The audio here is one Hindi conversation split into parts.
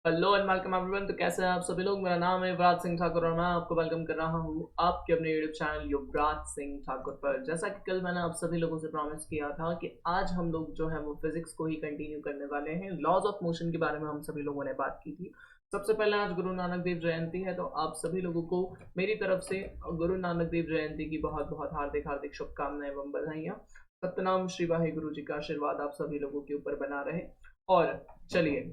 Hello and welcome everyone. तो कैसे हैं आप सभी लोग। मेरा नाम है युवराज सिंह ठाकुर और मैं आपको वेलकम कर रहा हूं आपके अपने यूट्यूब चैनल युवराज सिंह ठाकुर पर। जैसा कि कल मैंने आप सभी लोगों से प्रॉमिस किया था कि आज हम लोग जो है वो फिजिक्स को ही कंटिन्यू करने वाले हैं। लॉज ऑफ मोशन के बारे में हम सभी लोगों ने बात की थी। सबसे पहले आज गुरु नानक देव जयंती है, तो आप सभी लोगों को मेरी तरफ से गुरु नानक देव जयंती की बहुत बहुत हार्दिक हार्दिक शुभकामनाएं एवं बधाइयाँ। सतनाम श्री वाहे गुरु जी का आशीर्वाद आप सभी लोगों के ऊपर बना रहे। और चलिए,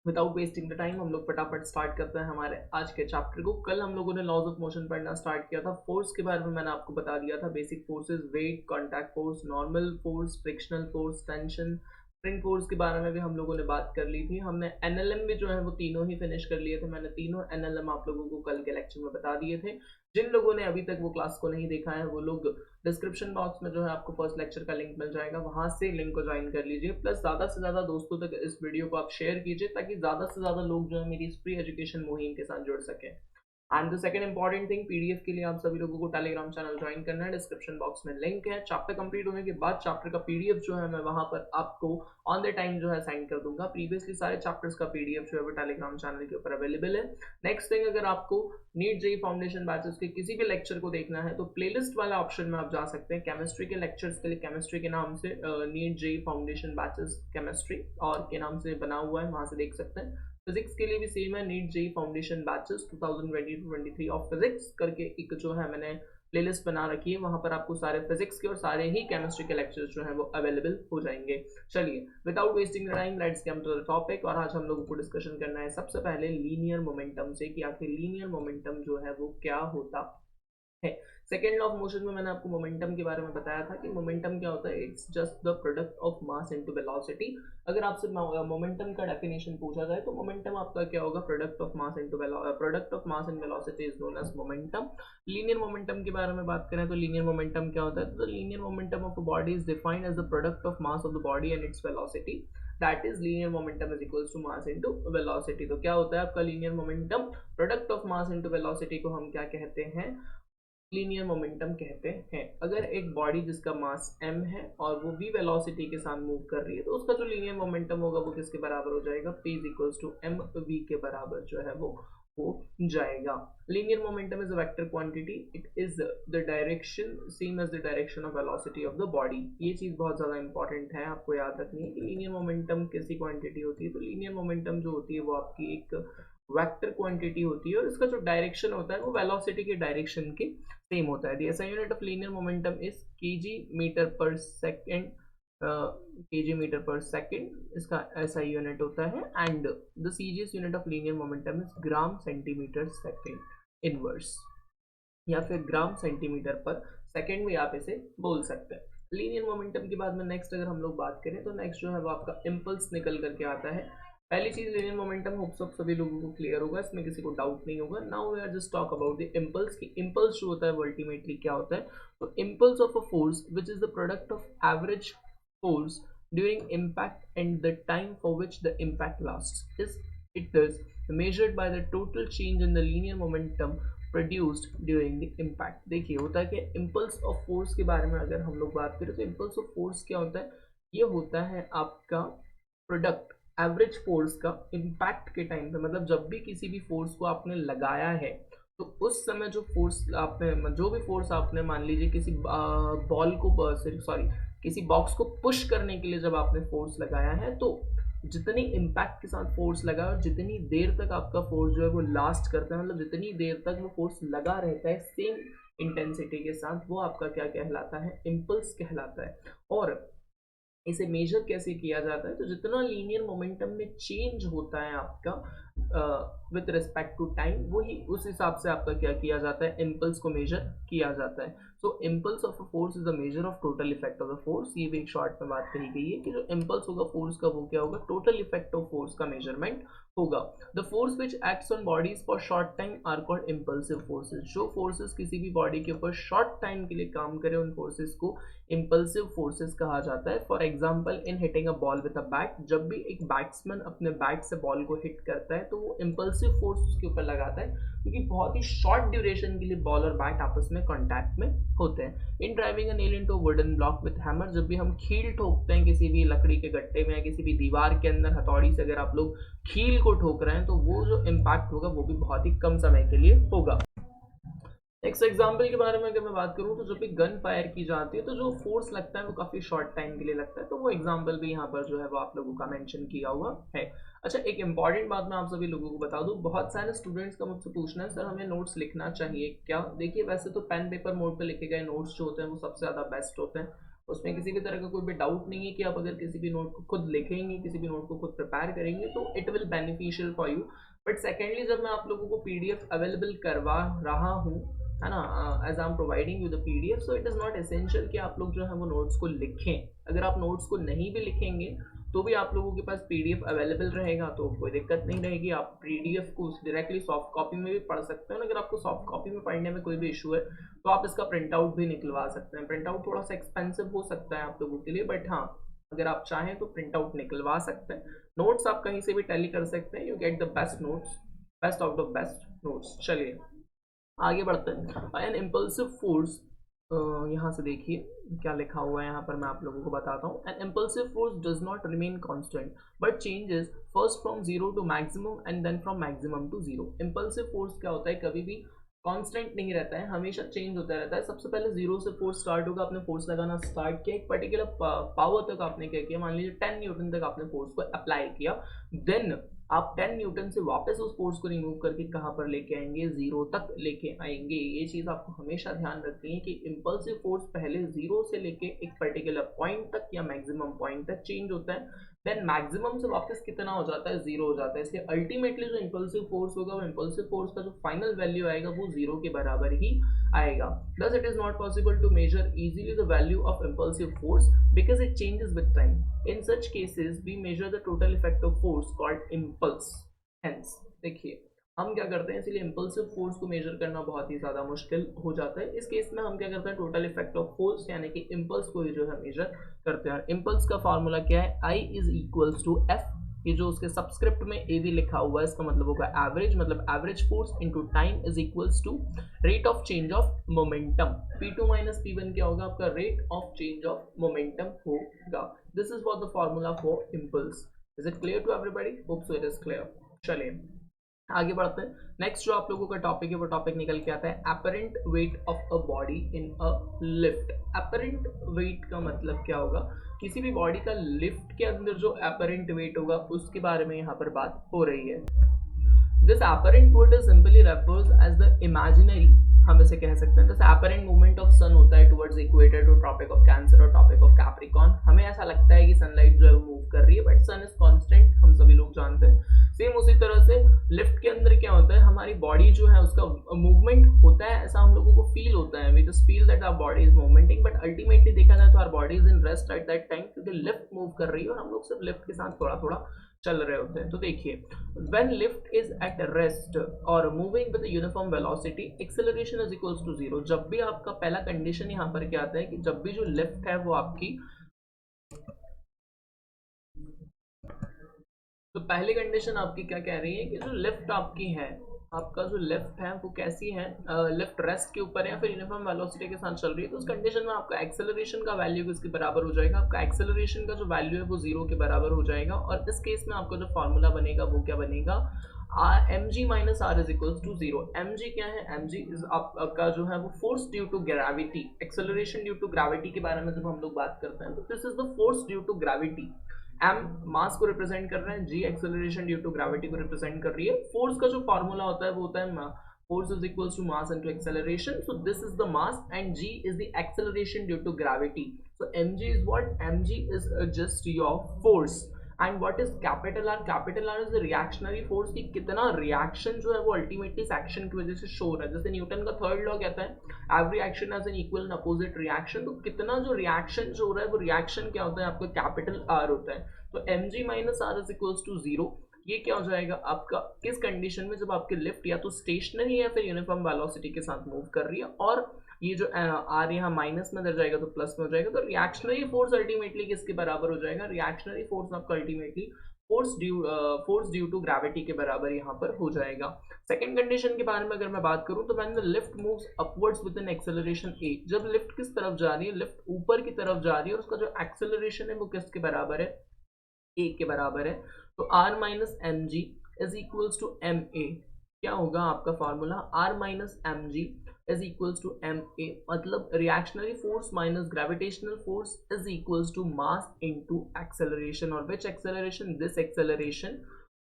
विदाउट वेस्टिंग द टाइम हम लोग फटाफट स्टार्ट करते हैं हमारे आज के चैप्टर को। कल हम लोगों ने लॉज ऑफ मोशन पढ़ना स्टार्ट किया था। फोर्स के बारे में मैंने आपको बता दिया था, basic forces, weight, contact force, normal force, frictional force, tension, spring force के बारे में भी हम लोगों ने बात कर ली थी। हमने एनएलएम भी जो है वो तीनों ही फिनिश कर लिए थे। मैंने तीनों एनएलएम आप लोगों को कल के लेक्चर में बता दिए थे। जिन लोगों ने अभी तक वो क्लास को नहीं देखा है वो लोग डिस्क्रिप्शन बॉक्स में जो है आपको फर्स्ट लेक्चर का लिंक मिल जाएगा, वहां से लिंक को ज्वाइन कर लीजिए। प्लस ज्यादा से ज्यादा दोस्तों तक इस वीडियो को आप शेयर कीजिए ताकि ज्यादा से ज्यादा लोग जो है मेरी इस फ्री एजुकेशन मुहिम के साथ जुड़ सके। And the second important thing, PDF के लिए आप सभी लोगों को टेलीग्राम चैनल ज्वाइन करना है। डिस्क्रिप्शन बॉक्स में लिंक है। चैप्टर कंप्लीट होने के बाद चैप्टर का पीडीएफ जो है मैं वहां पर आपको ऑन द टाइम जो है सेंड कर दूंगा। प्रीवियसली सारे चैप्टर्स का पीडीएफ जो है वो टेलीग्राम चैनल के ऊपर अवेलेबल है। नेक्स्ट थिंग, अगर आपको नीट जेई फाउंडेशन बैचेस के किसी भी लेक्चर को देखना है तो प्लेलिस्ट वाला ऑप्शन में आप जा सकते हैं। केमिस्ट्री के लेक्चर्स के लिए केमिस्ट्री के नाम से NEET JEE foundation batches chemistry और के नाम से बना हुआ है, वहां से देख सकते हैं। फिजिक्स के लिए भी सेम है, NEET JEE foundation batches 2020-23 of physics करके एक जो है मैंने प्लेलिस्ट बना रखी है। वहां पर आपको सारे फिजिक्स के और सारे ही केमिस्ट्री के लेक्चर्स जो है वो अवेलेबल हो जाएंगे। चलिए, without wasting time let's come to the topic. और आज हम लोगों को डिस्कशन करना है सबसे पहले लीनियर मोमेंटम से कि आखिर लीनियर मोमेंटम जो है वो क्या होता है। सेकेंड लॉ ऑफ मोशन में मैंने आपको मोमेंटम के बारे में बताया था कि मोमेंटम क्या होता है। It's just the product of mass into velocity. अगर आपसे मोमेंटम का डेफिनेशन पूछा जाए तो मोमेंटम आपका क्या होगा, product of mass into product of mass and velocity is known as momentum. Linear momentum के बारे में बात करें तो लीनियर मोमेंटम क्या होता है, तो linear momentum of a body is defined as the product of mass of the body and its velocity. That is linear momentum is equals to mass into velocity. तो क्या होता है आपका linear momentum, product of mass into velocity को हम क्या कहते हैं, लीनियर मोमेंटम कहते हैं। अगर एक बॉडी जिसका मास m है और वो v वेलोसिटी के साथ मूव कर रही है तो उसका जो लीनियर मोमेंटम होगा वो किसके बराबर हो जाएगा, p is equals to M V के बराबर जो है वो हो जाएगा। Linear momentum is a vector quantity, it is the direction same as the direction of velocity of the body. ये चीज बहुत ज्यादा इंपॉर्टेंट है, आपको याद रखनी है कि लीनियर मोमेंटम कैसी क्वांटिटी होती है। तो लीनियर मोमेंटम जो होती है वो आपकी एक वेक्टर क्वांटिटी होती है और इसका जो डायरेक्शन होता है वो वेलोसिटी के डायरेक्शन के सेम होता है। The SI unit of linear momentum is kg metre per second, kg metre per second इसका एसआई यूनिट होता है। And the CGS unit of linear momentum is gram centimetre second inverse, या फिर ग्राम सेंटीमीटर पर सेकेंड भी आप इसे बोल सकते हैं। लीनियर मोमेंटम के बाद में नेक्स्ट अगर हम लोग बात करें तो नेक्स्ट जो है वो आपका इम्पल्स निकल करके आता है। पहली चीज लीनियर मोमेंटम, होप्स ऑफ सभी लोगों को क्लियर होगा, इसमें किसी को डाउट नहीं होगा। Now we are just talk about the impulse कि इम्पल्स जो होता है वो अल्टीमेटली क्या होता है। तो impulse of a force which is the product of average force during impact and the time for which the impact lasts is it is measured by the total change in the linear momentum produced during the impact। देखिए होता है कि इम्पल्स ऑफ फोर्स के बारे में अगर हम लोग बात करें तो इम्पल्स ऑफ फोर्स क्या होता है, ये होता है आपका प्रोडक्ट एवरेज फोर्स का इम्पैक्ट के टाइम पे। मतलब जब भी किसी भी फोर्स को आपने लगाया है तो उस समय जो फोर्स आपने, जो भी फोर्स आपने, मान लीजिए किसी बॉल को, सॉरी किसी बॉक्स को पुश करने के लिए जब आपने फोर्स लगाया है तो जितनी इम्पैक्ट के साथ फोर्स लगा और जितनी देर तक आपका फोर्स जो है वो लास्ट करता है, मतलब जितनी देर तक वो फोर्स लगा रहता है सेम इंटेंसिटी के साथ, वो आपका क्या कहलाता है, इम्पल्स कहलाता है। और इसे मेजर कैसे किया जाता है, तो जितना लीनियर मोमेंटम में चेंज होता है आपका विद रिस्पेक्ट टू टाइम, वही उस हिसाब से आपका क्या किया जाता है, इम्पल्स को मेजर किया जाता है। सो impulse of a force is the measure of total effect of the force. ये भी एक शॉर्ट में बात कही गई है कि जो इम्पल्स होगा फोर्स का वो क्या होगा, टोटल इफेक्ट ऑफ फोर्स का मेजरमेंट होगा। The force which acts on bodies for short time are called impulsive forces. जो फोर्सेस किसी भी बॉडी के ऊपर शॉर्ट टाइम के लिए काम करे उन फोर्सेस को इम्पल्सिव फोर्सेस कहा जाता है। For example in hitting a ball with a bat, जब भी एक बैट्समैन अपने बैट से बॉल को हिट करता है तो वो इम्पल्सिव फोर्स उसके ऊपर लगाता है क्योंकि बहुत ही शॉर्ट ड्यूरेशन के लिए बॉल और बैट आपस में कॉन्टैक्ट में होते हैं। इन driving a nail into wooden block with hammer, जब भी हम कील ठोकते हैं किसी भी लकड़ी के गट्टे में या किसी भी दीवार के अंदर हथौड़ी से अगर आप लोग कील को ठोक रहे हैं तो वो जो इम्पैक्ट होगा वो भी बहुत ही कम समय के लिए होगा। नेक्स्ट एग्जाम्पल के बारे में अगर मैं बात करूँ तो जब भी गन फायर की जाती है तो जो फोर्स लगता है वो काफ़ी शॉर्ट टाइम के लिए लगता है, तो वो एग्जाम्पल भी यहाँ पर जो है वो आप लोगों का मेंशन किया हुआ है। अच्छा, एक इंपॉर्टेंट बात मैं आप सभी लोगों को बता दूं, बहुत सारे स्टूडेंट्स का मुझसे पूछना है सर हमें नोट्स लिखना चाहिए क्या। देखिए वैसे तो पेन पेपर मोड पे लिखे गए नोट्स जो होते हैं वो सबसे ज़्यादा बेस्ट होते हैं, उसमें किसी भी तरह का कोई भी डाउट नहीं है कि आप अगर किसी भी नोट को खुद लिखेंगे, किसी भी नोट को खुद प्रिपेयर करेंगे तो it will beneficial for you. But secondly जब मैं आप लोगों को पीडीएफ अवेलेबल करवा रहा हूँ, है ना, as I am providing you the PDF, so it is not essential कि आप लोग जो है वो नोट्स को लिखें। अगर आप नोट्स को नहीं भी लिखेंगे तो भी आप लोगों के पास पीडीएफ अवेलेबल रहेगा तो कोई दिक्कत नहीं रहेगी। आप पीडीएफ को डायरेक्टली सॉफ्ट कॉपी में भी पढ़ सकते हैं। अगर आपको सॉफ्ट कॉपी में पढ़ने में कोई भी इशू है तो आप इसका प्रिंट आउट भी निकलवा सकते हैं। प्रिंट आउट थोड़ा सा एक्सपेंसिव हो सकता है आप लोगों के लिए, बट हाँ अगर आप चाहें तो प्रिंट आउट निकलवा सकते हैं। नोट्स आप कहीं से भी टैली कर सकते हैं, you get the best notes, best out of best notes. चलिए आगे बढ़ते हैं। एन इम्पल्सिव फोर्स, यहाँ से देखिए क्या लिखा हुआ है यहाँ पर मैं आप लोगों को बताता हूँ। An impulsive force does not remain constant but changes first from zero to maximum and then from maximum to zero. Impulsive force क्या होता है, कभी भी कांस्टेंट नहीं रहता है, हमेशा चेंज होता रहता है। सबसे पहले जीरो से फोर्स स्टार्ट होगा, आपने फोर्स लगाना स्टार्ट किया, एक पर्टिकुलर पावर तक आपने क्या किया, मान लीजिए 10 न्यूटन तक आपने फोर्स को अप्लाई किया, देन आप 10 न्यूटन से वापस उस फोर्स को रिमूव करके कहाँ पर लेके आएंगे, जीरो तक लेके आएंगे। ये चीज़ आपको हमेशा ध्यान रखनी है कि इम्पल्सिव फोर्स पहले जीरो से लेके एक पर्टिकुलर पॉइंट तक या मैक्सिमम पॉइंट तक चेंज होता है, देन मैक्सिमम से वापस कितना हो जाता है, जीरो हो जाता है। इसलिए अल्टीमेटली जो इम्पल्सिव फोर्स होगा वो इम्पल्सिव फोर्स का जो फाइनल वैल्यू आएगा वो जीरो के बराबर ही आएगा। Thus it is not possible to measure easily the value of impulsive force because it changes with time. In such cases we measure the total effect of force called impulse. Hence देखिए हम क्या करते हैं, इसलिए इम्पल्सिव फोर्स को मेजर करना बहुत ही ज़्यादा मुश्किल हो जाता है। इस केस में हम क्या करते हैं, टोटल इफेक्ट ऑफ फोर्स यानी कि इम्पल्स को ही जो है मेजर करते हैं। इम्पल्स का फॉर्मूला क्या है, I is equals to F, ये जो उसके सबस्क्रिप्ट में ए भी लिखा हुआ है इसका मतलब होगा एवरेज, मतलब average force into time is equals to rate of change of momentum. P2 minus P1 क्या होगा, आपका rate of change of momentum होगा। This is what the formula for impulse. Is it clear to everybody? Hope so it is clear. चलिए आगे बढ़ते हैं। नेक्स्ट जो आप लोगों का टॉपिक है वो टॉपिक निकल के आता है apparent weight of a body in a lift. Apparent wait का मतलब क्या होगा, किसी भी बॉडी का लिफ्ट के अंदर जो अपरेंट वेट होगा उसके बारे में यहाँ पर बात हो रही है। This apparent weight is simply refers as the imaginary, हम इसे कह सकते हैं जैसे अपरेंट मूवमेंट ऑफ सन होता है towards equator to tropic of cancer और ट्रॉपिक ऑफ कैप्रिकॉर्न। हमें ऐसा लगता है कि सनलाइट जो है वो मूव कर रही है, बट सन इज कांस्टेंट, हम सभी लोग जानते हैं। सेम उसी तरह से लिफ्ट के अंदर क्या होता है, हमारी बॉडी जो है उसका मूवमेंट होता है, ऐसा हम लोगों को फील होता है। We just feel that our body is movementing, but ultimately देखा जाए तो our body is in rest at that time, क्योंकि लिफ्ट मूव कर रही है और हम लोग सिर्फ लिफ्ट के साथ थोड़ा थोड़ा चल रहे होते हैं। तो देखिए when lift is at rest or moving with a uniform velocity acceleration is equals to zero। जब भी आपका पहला कंडीशन यहाँ पर क्या आता है कि जब भी जो लिफ्ट है वो आपकी, तो पहली कंडीशन आपकी क्या कह रही है कि जो लिफ्ट आपकी है, आपका जो लिफ्ट है वो कैसी है, लिफ्ट रेस्ट के ऊपर है या फिर यूनिफॉर्म वेलोसिटी के साथ चल रही है, तो उस कंडीशन में आपका एक्सेलरेशन का वैल्यू किसके बराबर हो जाएगा, आपका एक्सेलरेशन का जो वैल्यू है वो जीरो के बराबर हो जाएगा। और इस केस में आपका जो फॉर्मूला बनेगा वो क्या बनेगा, mg minus R is equals to zero. mg क्या है, mg इज आपका जो है वो force due to gravity, acceleration due to gravity के बारे में जब हम लोग बात करते हैं तो this is the force due to gravity. m mass को रिप्रेजेंट कर रहे हैं, g acceleration due to gravity को रिप्रेजेंट कर रही है। फोर्स का जो फॉर्मूला होता है वो होता है force is equals to mass into acceleration, so this is the mass and g is the acceleration due to gravity, so mg is what, mg is just your force and what is capital R, capital R is the reactionary force, कि कितना रिएक्शन जो है वो अल्टीमेटली इस एक्शन की वजह से शो हो रहा है। जैसे न्यूटन का थर्ड लॉ कहता है every action has an equal and opposite reaction, तो कितना जो रिएक्शन जो हो रहा है वो रिएक्शन क्या होता है, आपका कैपिटल R होता है। तो mg minus R is equals to zero, ये क्या हो जाएगा आपका किस कंडीशन में, जब आपकी लिफ्ट या तो स्टेशनरी है या फिर यूनिफॉर्म वेलोसिटी के साथ मूव कर रही है, और ये जो आर यहाँ माइनस में दर जाएगा तो प्लस में हो जाएगा, तो रिएक्शनरी फोर्स अल्टीमेटली किसके बराबर हो जाएगा, रिएक्शनरी फोर्स आपका ultimately force due to gravity के बराबर यहाँ पर हो जाएगा। सेकंड कंडीशन के बारे में अगर मैं बात करूं तो when the lift moves upwards with an acceleration A, जब लिफ्ट किस तरफ जा रही है, लिफ्ट ऊपर की तरफ जा रही है और उसका जो एक्सेलरेशन है वो किसके बराबर है, ए के बराबर है। तो R minus M G is equals to M A, क्या होगा आपका फॉर्मूला, R minus M G is equals to M A, मतलब reactionary force minus gravitational force is equals to mass into acceleration, और which acceleration, this acceleration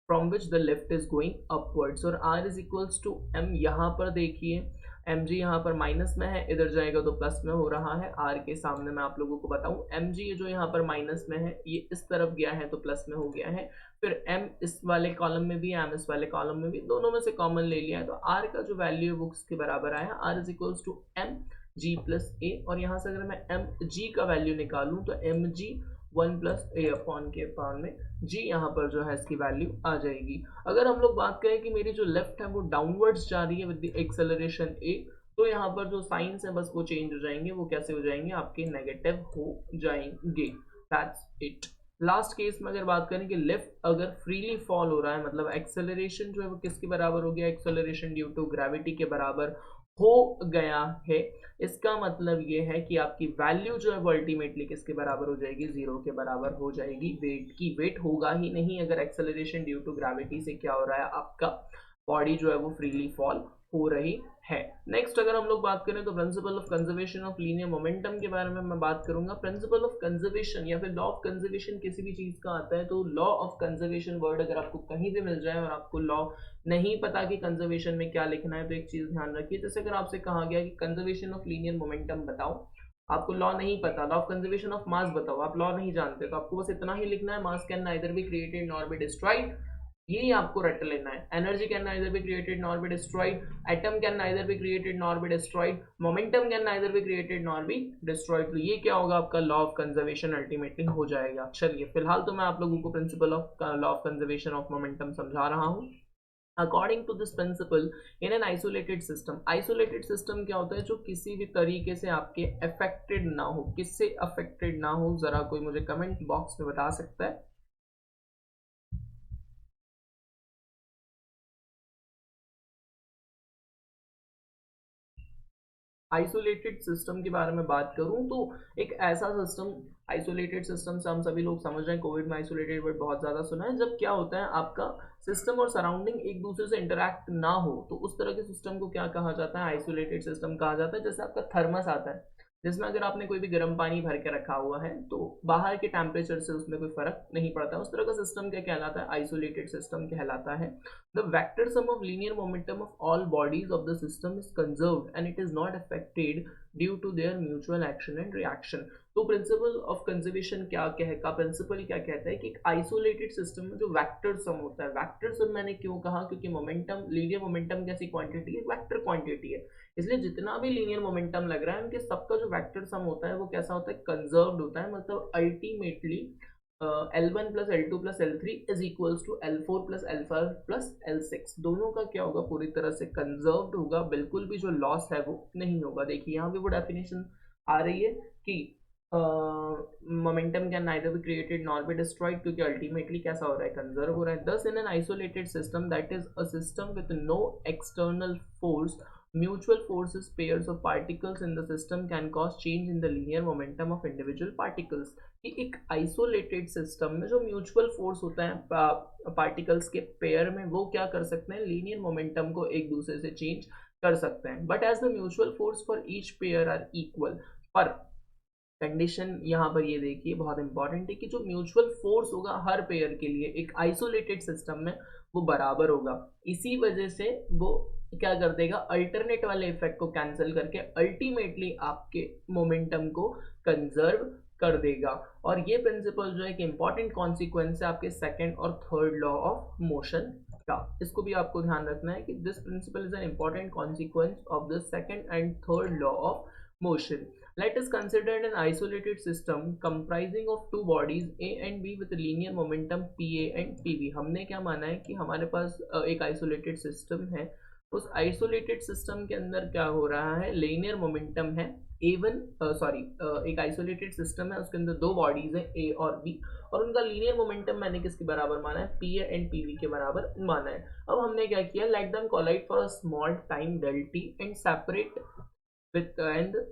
from which the lift is going upwards. और R is equals to M, यहाँ पर देखिए एम जी यहाँ पर माइनस में है, इधर जाएगा तो प्लस में हो रहा है। आर के सामने मैं आप लोगों को बताऊं, एम जी जो यहाँ पर माइनस में है ये इस तरफ गया है तो प्लस में हो गया है, फिर एम इस वाले कॉलम में भी, एम इस वाले कॉलम में भी, दोनों में से कॉमन ले लिया है तो आर का जो वैल्यू है वो किसके बराबर आया, R is equals to M G plus A. और यहाँ से अगर मैं एम जी का वैल्यू निकालूं तो एम जी 1 प्लस ए अपॉन के अपॉन में जी यहाँ पर जो है इसकी वैल्यू आ जाएगी। अगर हम लोग बात करें कि मेरी जो लेफ्ट है वो डाउनवर्ड्स जा रही है विद द एक्सेलरेशन ए, तो यहाँ पर जो साइंस है बस वो चेंज हो जाएंगे, वो कैसे हो जाएंगे, आपके नेगेटिव हो जाएंगे। That's it. लास्ट केस में अगर बात करें कि लिफ्ट अगर फ्रीली फॉल हो रहा है, मतलब एक्सेलरेशन जो है वो किसके बराबर हो गया, एक्सेलरेशन ड्यू टू ग्रेविटी के बराबर हो गया है, इसका मतलब ये है कि आपकी वैल्यू जो है वो अल्टीमेटली किसके बराबर हो जाएगी, जीरो के बराबर हो जाएगी। वेट की, वेट होगा ही नहीं अगर एक्सेलरेशन ड्यू टू ग्रेविटी से क्या हो रहा है, आपका बॉडी जो है वो फ्रीली फॉल हो रही है। नेक्स्ट अगर हम लोग बात करें तो principle of conservation of linear momentum के बारे में मैं बात करूंगा। प्रिंसिपल ऑफ कंजर्वेशन या फिर लॉ ऑफ कंजर्वेशन किसी भी चीज का आता है तो लॉ ऑफ कंजर्वेशन वर्ड अगर आपको कहीं भी मिल जाए और आपको लॉ नहीं पता कि कंजर्वेशन में क्या लिखना है तो एक चीज ध्यान रखिए, जैसे अगर आपसे कहा गया कि कंजर्वेशन ऑफ लीनियर मोमेंटम बताओ, आपको लॉ नहीं पता, law of conservation of mass बताओ, आप लॉ नहीं जानते, तो आपको बस इतना ही लिखना है, मास can neither be created nor be destroyed, यही आपको रट लेना है। Energy can neither be created nor be destroyed, atom can neither be created nor be destroyed, momentum can neither be created nor be destroyed. तो ये क्या होगा, आपका लॉ ऑफ कंजर्वेशन अल्टीमेटली हो जाएगा। चलिए फिलहाल तो मैं आप लोगों को principle of law of conservation of momentum समझा रहा हूँ। According to this principle in an isolated system, isolated system क्या होता है, जो किसी भी तरीके से आपके अफेक्टेड ना हो, किससे अफेक्टेड ना हो, जरा कोई मुझे कमेंट बॉक्स में बता सकता है। आइसोलेटेड सिस्टम के बारे में बात करूं तो एक ऐसा सिस्टम, आइसोलेटेड सिस्टम से हम सभी लोग समझ रहे हैं, कोविड में आइसोलेटेड वर्ड बहुत ज्यादा सुना है, जब क्या होता है आपका सिस्टम और सराउंडिंग एक दूसरे से इंटरेक्ट ना हो तो उस तरह के सिस्टम को क्या कहा जाता है, आइसोलेटेड सिस्टम कहा जाता है। जैसे आपका थर्मस आता है, जिसमें अगर आपने कोई भी गर्म पानी भर के रखा हुआ है तो बाहर के टेम्परेचर से उसमें कोई फर्क नहीं पड़ता, उस तरह का सिस्टम क्या कहलाता है, आइसोलेटेड सिस्टम कहलाता है। The vector sum of linear momentum of all bodies of the system is conserved and it is not affected due to their mutual action and reaction. तो प्रिंसिपल ऑफ कंजर्वेशन क्या का प्रिंसिपल क्या कहता है कि एक आइसोलेटेड सिस्टम में जो वेक्टर सम होता है, वेक्टर सम मैंने क्यों कहा, क्योंकि मोमेंटम, लीनियर मोमेंटम कैसी क्वांटिटी है, वेक्टर क्वांटिटी है, इसलिए जितना भी लीनियर मोमेंटम लग रहा है उनके सबका जो वेक्टर सम होता है वो कैसा होता है, कंजर्व्ड होता है, मतलब ultimately L1 plus L2 plus L3 is equals to L4 plus L5 plus L6, दोनों का क्या होगा, पूरी तरह से कंजर्व्ड होगा, बिल्कुल भी जो लॉस है वो नहीं होगा। देखिए यहाँ पे वो डेफिनेशन आ रही है कि momentum can neither be created nor be destroyed, क्योंकि अल्टीमेटली कैसा हो रहा है, कंजर्व हो रहा है। Thus in an isolated system that is a system with no external force, mutual forces pairs of particles in the system can cause change in the linear momentum of individual particles। कि एक आइसोलेटेड सिस्टम में जो म्यूचुअल फोर्स होता है पार्टिकल्स के पेयर में, वो क्या कर सकते हैं, लीनियर मोमेंटम को एक दूसरे से चेंज कर सकते हैं। But as the mutual force for each pair are equal, पर कंडीशन यहाँ पर ये देखिए बहुत इंपॉर्टेंट है कि जो म्यूचुअल फोर्स होगा हर पेयर के लिए एक आइसोलेटेड सिस्टम में वो बराबर होगा, इसी वजह से वो क्या कर देगा, अल्टरनेट वाले इफेक्ट को कैंसिल करके अल्टीमेटली आपके मोमेंटम को कंजर्व कर देगा। और ये प्रिंसिपल जो है कि इंपॉर्टेंट कॉन्सिक्वेंस है आपके सेकेंड और थर्ड लॉ ऑफ मोशन का, इसको भी आपको ध्यान रखना है कि this principle is an important consequence of the second and third law of motion. Let us consider an isolated system comprising of two bodies A and B with linear momentum PA and PB। हमने क्या माना है कि हमारे पास एक isolated system है उस आइसोलेटेड सिस्टम के अंदर क्या हो रहा है, लीनियर मोमेंटम है A1, सॉरी एक आइसोलेटेड सिस्टम है, उसके अंदर दो बॉडीज है A और B, और उनका लीनियर मोमेंटम मैंने किसके बराबर माना है, PA एंड PV के बराबर माना है। अब हमने क्या किया, let them collide for a small time del t and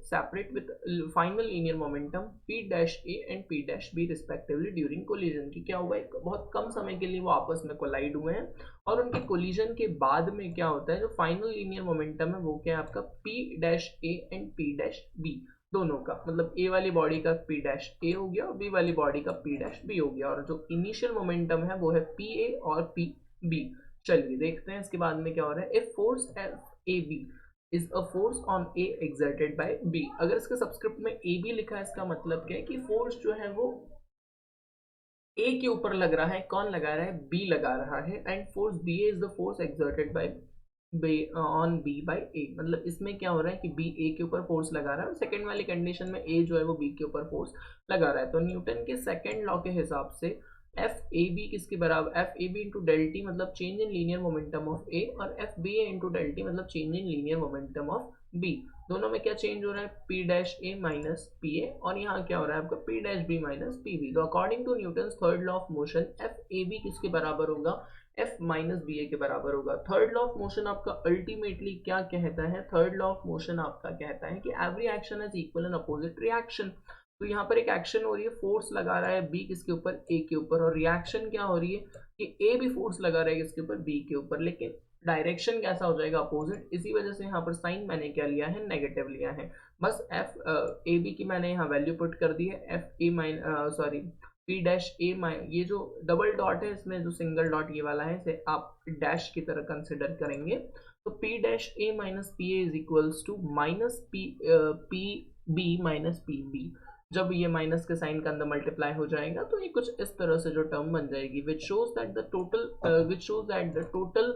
separate with final linear momentum P dash A and P dash B respectively during collision। की क्या हुआ, एक बहुत कम समय के लिए वो आपस में कोलाइड हुए हैं, और उनके कोलिजन के बाद में क्या होता है, जो फाइनल लीनियर मोमेंटम है वो क्या है आपका P dash A and P dash B दोनों का, मतलब A वाली बॉडी का P dash A हो गया और B वाली बॉडी का P dash B हो गया, और जो इनिशियल मोमेंटम है वो है PA और PB। चलिए देखते हैं इसके बाद में क्या हो रहा है। If force FAB is a force on A exerted by B, अगर इसके सबस्क्रिप्ट में AB लिखा है, इसका मतलब क्या है कि फोर्स जो है वो A के ऊपर लग रहा है, कौन लगा रहा है, B लगा रहा है, and force BA is the force exerted by on B by A, मतलब इसमें क्या हो रहा है कि B A के ऊपर फोर्स लगा रहा है, और सेकंड वाली कंडीशन में A जो है वो B के ऊपर फोर्स लगा रहा है। तो न्यूटन के सेकंड लॉ के हिसाब से FAB किसके बराबर, FAB इंटू del t मतलब change in linear momentum of A, और FBA इंटू del t मतलब change in linear momentum of B। दोनों में क्या चेंज हो रहा है, P dash A minus PA, और यहाँ क्या हो रहा है आपका P dash B minus PB। तो according to Newton's third law of motion FAB किसके बराबर होगा, F माइनस BA के बराबर होगा। थर्ड लॉ ऑफ मोशन आपका अल्टीमेटली क्या कहता है, थर्ड लॉ ऑफ मोशन आपका कहता है कि every action is equal and opposite reaction. तो यहाँ पर एक एक्शन हो रही है, फोर्स लगा रहा है B किसके ऊपर, A के ऊपर, और रिएक्शन क्या हो रही है कि A भी फोर्स लगा रहा है किसके ऊपर, B के ऊपर, लेकिन डायरेक्शन कैसा हो जाएगा, अपोजिट। इसी वजह से यहाँ पर साइन मैंने क्या लिया है, नेगेटिव लिया है। बस FAB की मैंने यहाँ वैल्यू पुट कर दी है, P डैश A ये जो डबल डॉट है इसमें जो सिंगल डॉट ये वाला है इसे आप डैश की तरह कंसिडर करेंगे। तो P dash A minus PA is equals to minus PB minus PB। जब ये माइनस के साइन का अंदर मल्टीप्लाई हो जाएगा तो ये कुछ इस तरह से जो टर्म बन जाएगी, which shows that the total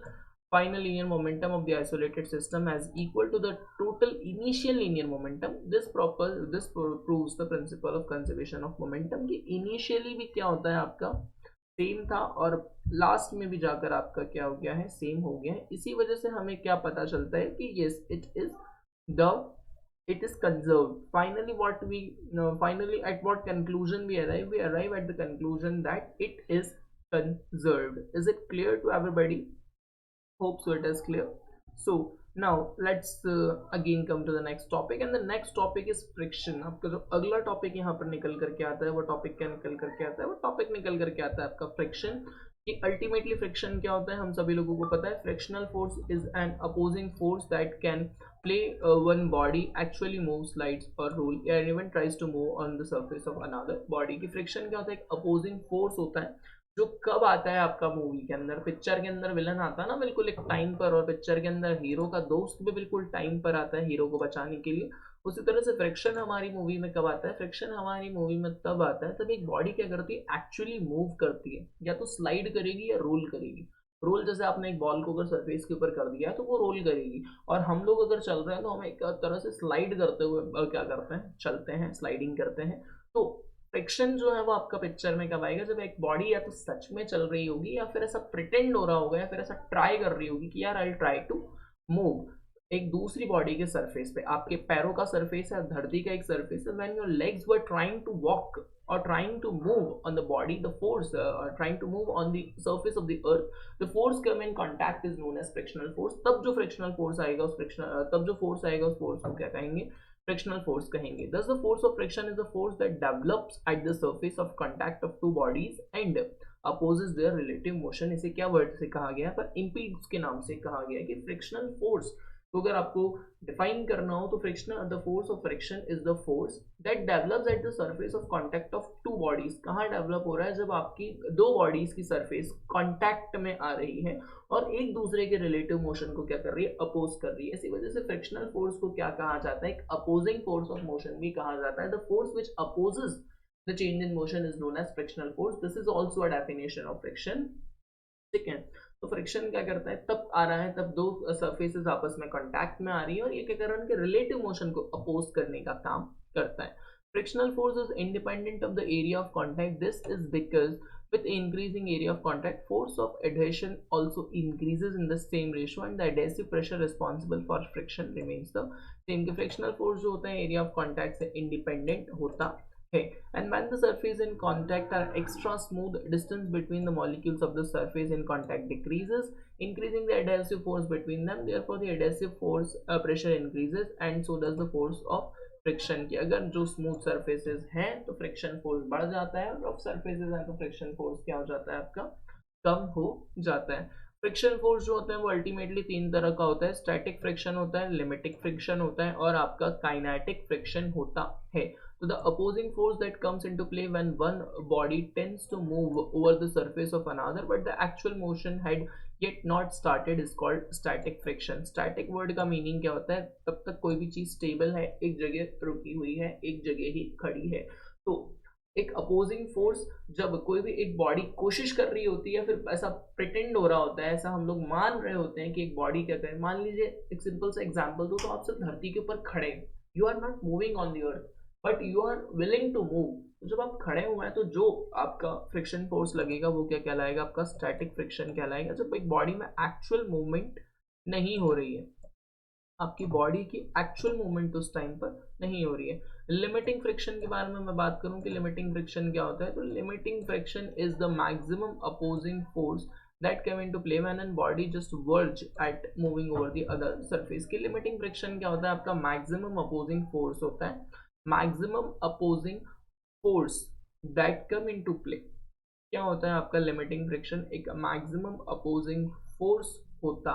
final linear momentum of the isolated system as equal to the total initial linear momentum। this proves the principle of conservation of momentum कि initially भी क्या होता है आपका सेम था, और लास्ट में भी जाकर आपका क्या हो गया है, सेम हो गया है। इसी वजह से हमें क्या पता चलता है कि yes it is conserved। Finally at what conclusion we arrive at the conclusion that it is conserved। Is it clear to everybody? Hope so it is clear। So now let's again come to the next topic, and the next topic is friction। आपका जो अगला टॉपिक यहाँ पर निकल करके आता है वो टॉपिक क्या निकल करके आता है, वो टॉपिक निकल करके आता है आपका फ्रिक्शन। कि अल्टीमेटली फ्रिक्शन क्या होता है, हम सभी लोगों को पता है, frictional force is an opposing force that can play one body actually move, slides or roll and even tries to move on the surface of another body। की फ्रिक्शन क्या होता है, एक अपोजिंग फोर्स होता है जो कब आता है आपका मूवी के अंदर, पिक्चर के अंदर विलन आता है ना बिल्कुल एक टाइम पर, और पिक्चर के अंदर हीरो का दोस्त भी बिल्कुल टाइम पर आता है हीरो को बचाने के लिए। उसी तरह से फ्रिक्शन हमारी मूवी में कब आता है, फ्रिक्शन हमारी मूवी में तब आता है तब एक बॉडी क्या करती है, एक्चुअली मूव करती है, या तो स्लाइड करेगी या रोल करेगी। रोल जैसे आपने एक बॉल को अगर सरफेस के ऊपर कर दिया है तो वो रोल करेगी, और हम लोग अगर चल रहे हैं तो हम एक तरह से स्लाइड करते हुए क्या करते हैं, चलते हैं, स्लाइडिंग करते हैं। तो फ्रिक्शन जो है वो आपका पिक्चर में कब आएगा, जब एक बॉडी या तो सच में चल रही होगी या फिर ऐसा प्रिटेंड हो रहा होगा या फिर ऐसा ट्राई कर रही होगी कि यार आई ट्राई टू मूव एक दूसरी बॉडी के सरफेस पे। आपके पैरों का सरफेस है, धरती का एक सरफेस है, when your legs were trying to walk or trying to move on the body, the force trying to move on the surface of the earth, the force come in contact is known as frictional force। तब जो frictional force आएगा उस तब जो force आएगा उस force को क्या कहेंगे, frictional force कहेंगे। Thus the force of friction is the force that develops at the surface of contact of two bodies and opposes their relative motion। इसे क्या वर्ड से कहा गया है, पर impedes के नाम से कहा गया है कि frictional force। तो अगर आपको डिफाइन करना हो तो friction, the force of friction is the force that develops at the surface of contact of two bodies. कहाँ डेवलप हो रहा है, जब आपकी दो बॉडीज की सरफेस कांटेक्ट में आ रही है और एक दूसरे के रिलेटिव मोशन को क्या कर रही है, अपोज कर रही है। इसी वजह से फ्रिक्शनल फोर्स को क्या कहा जाता है, एक अपोजिंग फोर्स ऑफ मोशन भी कहा जाता है। The force which opposes the change in motion is known as frictional force. This is also a definition of friction. ठीक है, तो फ्रिक्शन क्या करता है, तब आ रहा है तब दो सरफेसेस आपस में कांटेक्ट में आ रही है और ये क्या कर रहा है, उनके रिलेटिव मोशन को अपोज करने का काम करता है। Frictional force is independent of the area of contact. This is because With increasing area of contact, force of adhesion also increases in the same ratio and the adhesive pressure responsible for friction remains the same. कि frictional force जो होता है area of contact से independent होता है. And when the surface in contact are extra smooth, distance between the molecules of the surface in contact decreases, increasing the adhesive force between them. Therefore the adhesive force pressure increases and so does the force of friction की. अगर जो स्मूथ सरफेसेस हैं तो फ्रिक्शन फोर्स बढ़ जाता है और सरफेसेस हैं तो फ्रिक्शन फोर्स क्या हो जाता है आपका, कम हो जाता है. फ्रिक्शन फोर्स जो होता है वो अल्टीमेटली तीन तरह का होता है. स्टैटिक फ्रिक्शन होता है, लिमिटिंग फ्रिक्शन होता है और आपका काइनेटिक फ्रिक्शन होता है. तो the opposing force that comes into play when one body tends to move over the surface of another but the actual motion had yet not started is called static friction. static word का मीनिंग क्या होता है, तब तक कोई भी चीज स्टेबल है, एक जगह रुकी हुई है, एक जगह ही खड़ी है. तो एक अपोजिंग फोर्स जब कोई भी एक बॉडी कोशिश कर रही होती है, फिर ऐसा प्रिटेंड हो रहा होता है, ऐसा हम लोग मान रहे होते हैं कि एक बॉडी क्या करे. मान लीजिए एक सिंपल सा एग्जांपल दो, तो आप सिर्फ धरती के ऊपर खड़े, you are not moving on the earth but you are willing to move. तो जब आप खड़े हुए हैं तो जो आपका फ्रिक्शन फोर्स लगेगा वो क्या कहलाएगा, आपका स्टैटिक फ्रिक्शन कहलाएगा. जब एक बॉडी में एक्चुअल मूवमेंट नहीं हो रही है, आपकी बॉडी की एक्चुअल मूवमेंट उस टाइम पर नहीं हो रही है. लिमिटिंग फ्रिक्शन के बारे में मैं बात करूं कि लिमिटिंग फ्रिक्शन क्या होता है, तो limiting friction is the maximum opposing force that come into play when a body just verge at moving over the other surface. की लिमिटिंग फ्रिक्शन क्या होता है, आपका मैक्सिमम अपोजिंग फोर्स होता है. Maximum opposing force that come into play क्या होता है आपका लिमिटिंग फ्रिक्शन, एक मैक्सिमम अपोजिंग फोर्स होता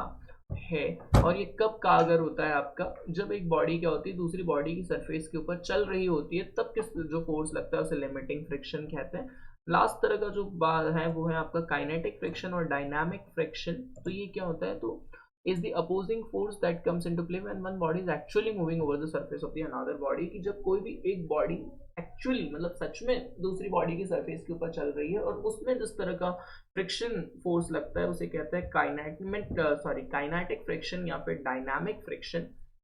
है. और ये कब कारगर होता है आपका, जब एक बॉडी क्या होती है दूसरी बॉडी की सरफेस के ऊपर चल रही होती है, तब किस जो फोर्स लगता है उसे लिमिटिंग फ्रिक्शन कहते हैं. लास्ट तरह का जो बात है वो है आपका काइनेटिक फ्रिक्शन और डायनामिक फ्रिक्शन. तो ये क्या होता है, तो is the opposing force that comes into play when one body is actually moving over the surface of the another body. कि जब कोई भी एक बॉडी एक्चुअली मतलब सच में दूसरी बॉडी की सरफेस के ऊपर चल रही है और उसमें जिस तरह का फ्रिक्शन फोर्स लगता है उसे कहते हैं काइनेटिक फ्रिक्शन या फिर dynamic friction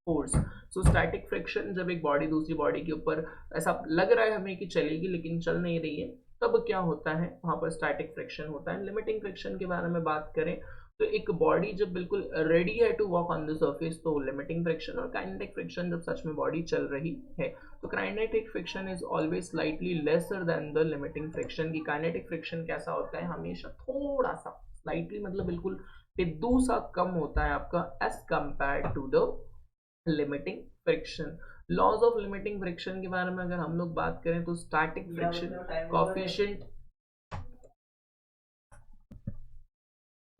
force. So static friction, जब एक बॉडी दूसरी बॉडी के ऊपर ऐसा लग रहा है हमें कि चलेगी लेकिन चल नहीं रही है, तब क्या होता है वहां पर स्टैटिक फ्रिक्शन होता है. लिमिटिंग फ्रिक्शन के बारे में बात करें तो एक बॉडी जब बिल्कुल रेडी है to walk on the surface तो लिमिटिंग फ्रिक्शन, और काइनेटिक फ्रिक्शन जब सच में बॉडी चल रही है. तो kinetic friction is always slightly lesser than the limiting friction. की काइनेटिक फ्रिक्शन कैसा होता है, हमेशा थोड़ा सा स्लाइटली मतलब बिल्कुल टिड्डू सा कम होता है आपका as compare to the limiting friction. Laws of limiting friction के बारे में अगर हम लोग बात करें तो स्टैटिक फ्रिक्शन कोएफिशिएंट.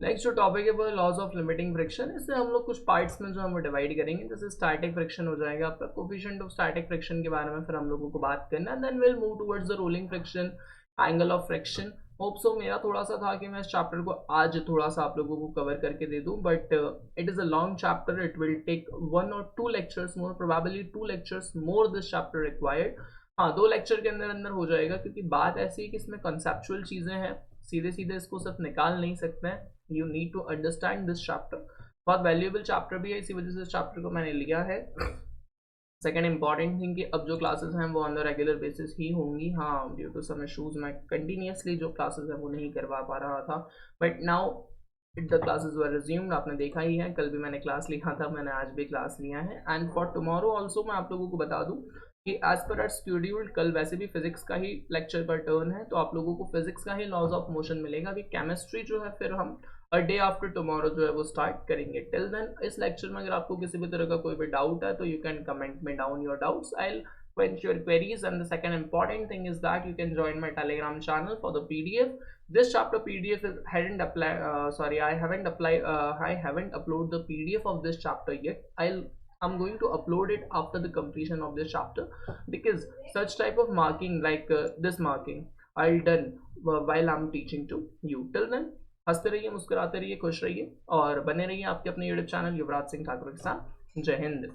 नेक्स्ट जो टॉपिक है वो लॉज ऑफ लिमिटिंग फ्रिक्शन. इससे हम लोग कुछ पार्ट्स में जो हम डिवाइड करेंगे. जैसे स्टैटिक फ्रिक्शन हो जाएगा आपका, कोएफिशिएंट ऑफ स्टैटिक फ्रिक्शन के बारे में फिर हम लोगों को बात करना है. Then will move towards the rolling friction, angle of friction. Hope so मेरा थोड़ा सा था कि मैं इस चैप्टर को आज थोड़ा सा आप लोगों को कवर करके दे दूं, but it is a long chapter. It will take 1 or 2 lectures more, probably 2 lectures more this chapter required. हाँ, 2 लेक्चर के अंदर अंदर हो जाएगा, क्योंकि बात ऐसी है कि इसमें कंसेप्चुअल चीजें हैं, सीधे सीधे इसको सिर्फ निकाल नहीं सकते हैं. You need to understand this chapter. बहुत वैल्यूएबल चैप्टर भी है, इसी वजह से इस चैप्टर को मैंने लिया है. सेकेंड इंपॉर्टेंट थिंग कि अब जो क्लासेस हैं वो ऑन द रेगुलर बेसिस ही होंगी. हाँ, ड्यू टू सम इश्यूज मैं कंटिन्यूसली जो क्लासेस हैं वो नहीं करवा पा रहा था, but now the classes were resumed. आपने देखा ही है, कल भी मैंने क्लास लिया था, मैंने आज भी क्लास लिया है. एंड फॉर टुमारो ऑल्सो मैं आप लोगों को बता दूं कि एज पर आर शेड्यूल्ड कल वैसे भी फिजिक्स का ही लेक्चर का टर्न है, तो आप लोगों को फिजिक्स का ही लॉज ऑफ मोशन मिलेगा. अभी केमिस्ट्री जो है फिर हम अ डे आफ्टर टुमारो जो है वो स्टार्ट करेंगे. टिल देन इस लेक्चर में अगर आपको किसी भी तरह का कोई भी डाउट है तो यू कैन कमेंट में down your doubts. I will quench your queries. And the second important thing is that you can join my Telegram channel for the PDF. This chapter PDF is hadn't applied. I haven't uploaded the PDF of this chapter yet. I'm going to upload it after the completion of this chapter, because such type of marking like this marking I'll done while I'm teaching to you. Till then, हंसते रहिए, मुस्कुराते रहिए, खुश रहिए और बने रहिए आपके अपने YouTube चैनल युवराज सिंह ठाकुर के साथ. जय हिंद.